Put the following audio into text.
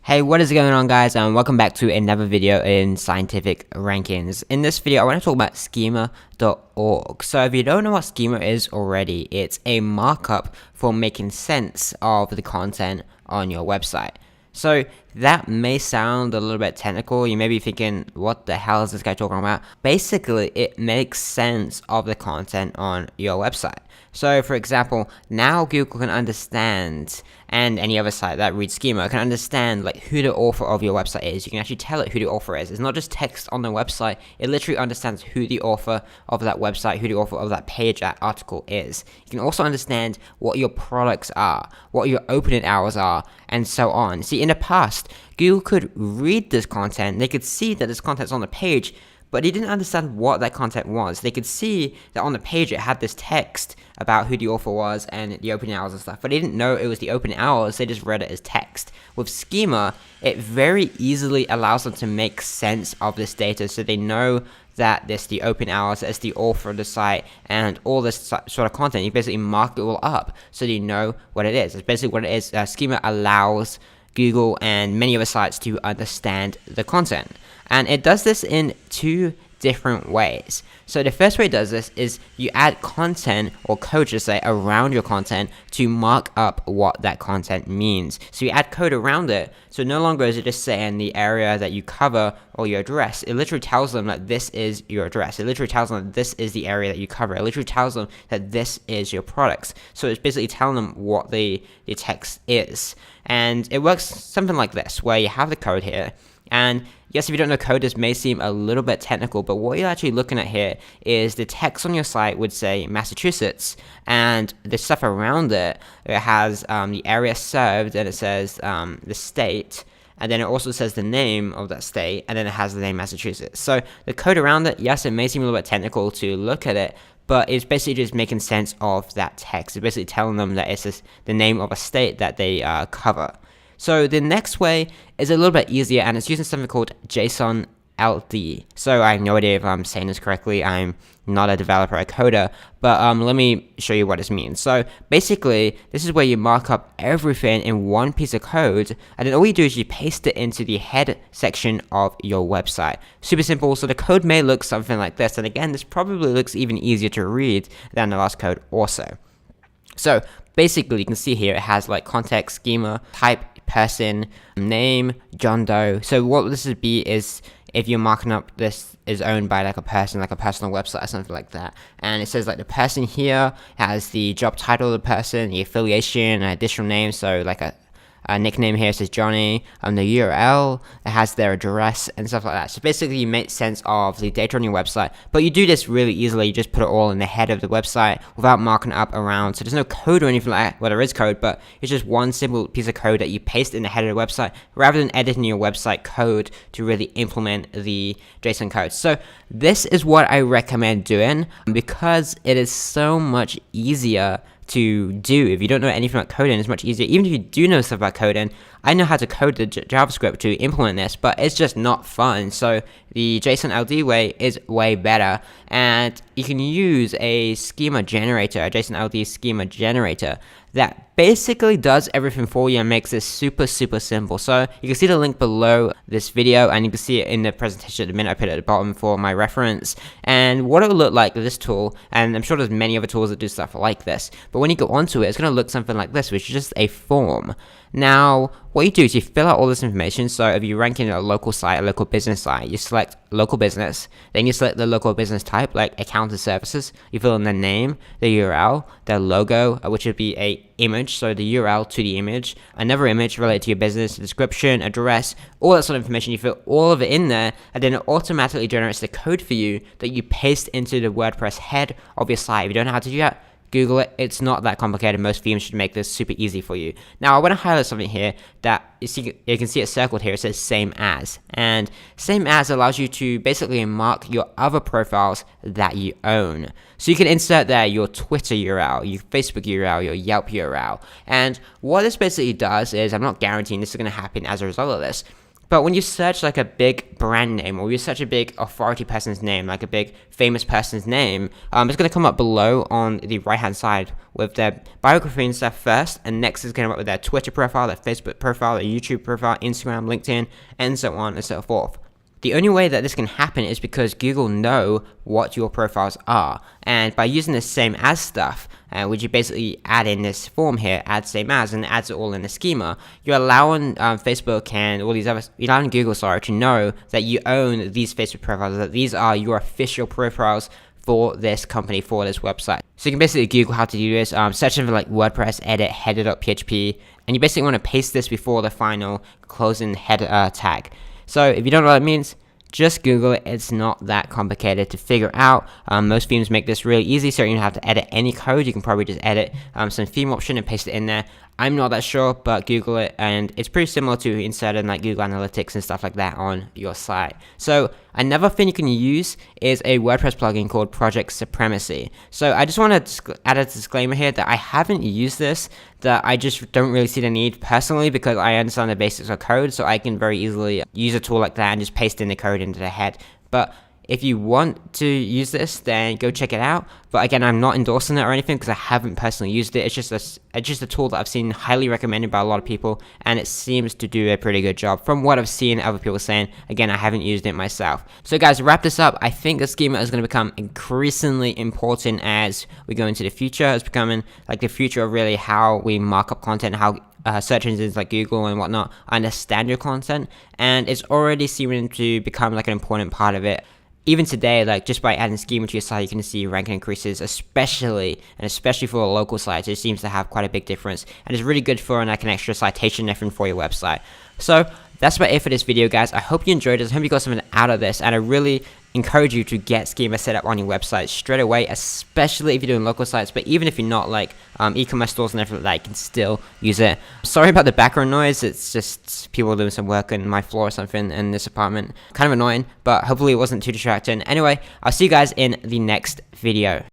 Hey, what is going on, guys, and welcome back to another video in scientific rankings. In this video, I want to talk about Schema.org. So if you don't know what Schema is already, it's a markup for making sense of the content on your website. So that may sound a little bit technical. You may be thinking, what the hell is this guy talking about? Basically, it makes sense of the content on your website. So for example, now Google can understand, and any other site that reads Schema can understand like who the author of your website is. You can actually tell it who the author is. It's not just text on the website. It literally understands who the author of that website, who the author of that page, that article is. You can also understand what your products are, what your opening hours are, and so on. See, in the past, Google could read this content. They could see that this content's on the page, but they didn't understand what that content was. They could see that on the page it had this text about who the author was and the opening hours and stuff, but they didn't know it was the opening hours. They just read it as text. With Schema, it very easily allows them to make sense of this data, so they know that there's the open hours, there's the author of the site, and all this sort of content. You basically mark it all up so you know what it is. It's basically what it is. Schema allows Google and many other sites to understand the content. And it does this in two different ways. So the first way it does this is you add content or code, just say, around your content to mark up what that content means. So you add code around it, so no longer is it just saying the area that you cover or your address. It literally tells them that this is your address. It literally tells them that this is the area that you cover. It literally tells them that this is your products. So it's basically telling them what the text is. And it works something like this, where you have the code here. And yes, if you don't know code, this may seem a little bit technical, but what you're actually looking at here is the text on your site would say Massachusetts, and the stuff around it, it has the area served, and it says the state, and then it also says the name of that state, and then it has the name Massachusetts. So the code around it, yes, it may seem a little bit technical to look at it, but it's basically just making sense of that text. It's basically telling them that it's just the name of a state that they cover. So the next way is a little bit easier, and it's using something called JSON LD. So I have no idea if I'm saying this correctly. I'm not a developer, a coder, but let me show you what this means. So basically, this is where you mark up everything in one piece of code, and then all you do is you paste it into the head section of your website. Super simple. So the code may look something like this, and again, this probably looks even easier to read than the last code also. So basically, you can see here it has like context, schema, type, person, name, John Doe. So what this would be is if you're marking up this is owned by like a person, like a personal website or something like that, and it says like the person here has the job title of the person, the affiliation, an additional name, so like a nickname here says Johnny, the URL, it has their address and stuff like that. So basically you make sense of the data on your website, but you do this really easily. You just put it all in the head of the website without marking it up around. So there's no code or anything like that. Well, there is code, but it's just one simple piece of code that you paste in the head of the website rather than editing your website code to really implement the JSON code. So this is what I recommend doing because it is so much easier to do. If you don't know anything about coding, it's much easier. Even if you do know stuff about coding, I know how to code the JavaScript to implement this, but it's just not fun. So the JSON LD way is way better, and you can use a schema generator, a JSON LD schema generator that basically does everything for you and makes this super simple. So you can see the link below this video, and you can see it in the presentation at the minute. I put it at the bottom for my reference, and what it will look like with this tool, and I'm sure there's many other tools that do stuff like this, but when you go onto it, it's going to look something like this, which is just a form. Now, what you do is you fill out all this information. So if you're ranking a local site, a local business site, you select local business, then you select the local business type, like accounting services. You fill in their name, the URL, their logo, which would be a image, so the URL to the image, another image related to your business, description, address, all that sort of information. You fill all of it in there, and then it automatically generates the code for you that you paste into the WordPress head of your site. If you don't know how to do that, Google it. It's not that complicated. Most themes should make this super easy for you. Now, I want to highlight something here that you can see it circled here. It says same as. And same as allows you to basically mark your other profiles that you own. So you can insert there your Twitter URL, your Facebook URL, your Yelp URL. And what this basically does is, I'm not guaranteeing this is going to happen as a result of this, But when you search like a big brand name, or you search a big authority person's name, like a big famous person's name, it's going to come up below on the right hand side with their biography and stuff first, and next is going to come up with their Twitter profile, their Facebook profile, their YouTube profile, Instagram, LinkedIn, and so on and so forth. The only way that this can happen is because Google know what your profiles are, and by using the same as stuff, which you basically add in this form here, add same as, and it adds it all in the schema, you're allowing Facebook and all these other, you're allowing Google, to know that you own these Facebook profiles, that these are your official profiles for this company, for this website. So you can basically Google how to do this, search for like WordPress edit header.php, and you basically want to paste this before the final closing header tag. So if you don't know what it means, just Google it. It's not that complicated to figure out. Most themes make this really easy, so you don't have to edit any code. You can probably just edit some theme option and paste it in there. I'm not that sure, but Google it, and it's pretty similar to inserting like Google Analytics and stuff like that on your site. So another thing you can use is a WordPress plugin called Project Supremacy. So I just want to add a disclaimer here that I haven't used this, that I just don't really see the need personally, because I understand the basics of code, so I can very easily use a tool like that and just paste in the code into the head. But if you want to use this, then go check it out. But again, I'm not endorsing it or anything because I haven't personally used it. It's just a tool that I've seen highly recommended by a lot of people, and it seems to do a pretty good job from what I've seen other people saying. Again, I haven't used it myself. So guys, to wrap this up, I think the schema is going to become increasingly important as we go into the future. It's becoming like the future of really how we mark up content, how search engines like Google and whatnot understand your content, and it's already seeming to become like an important part of it. Even today, like just by adding schema to your site, you can see ranking increases, especially for local sites. It seems to have quite a big difference, and it's really good for like an extra citation and everything for your website. So that's about it for this video, guys. I hope you enjoyed this. I hope you got something out of this, and I really encourage you to get schema set up on your website straight away, especially if you're doing local sites. But even if you're not, like e-commerce stores and everything like that, you can still use it. Sorry about the background noise. It's just people doing some work on my floor or something in this apartment. Kind of annoying, but hopefully it wasn't too distracting. Anyway, I'll see you guys in the next video.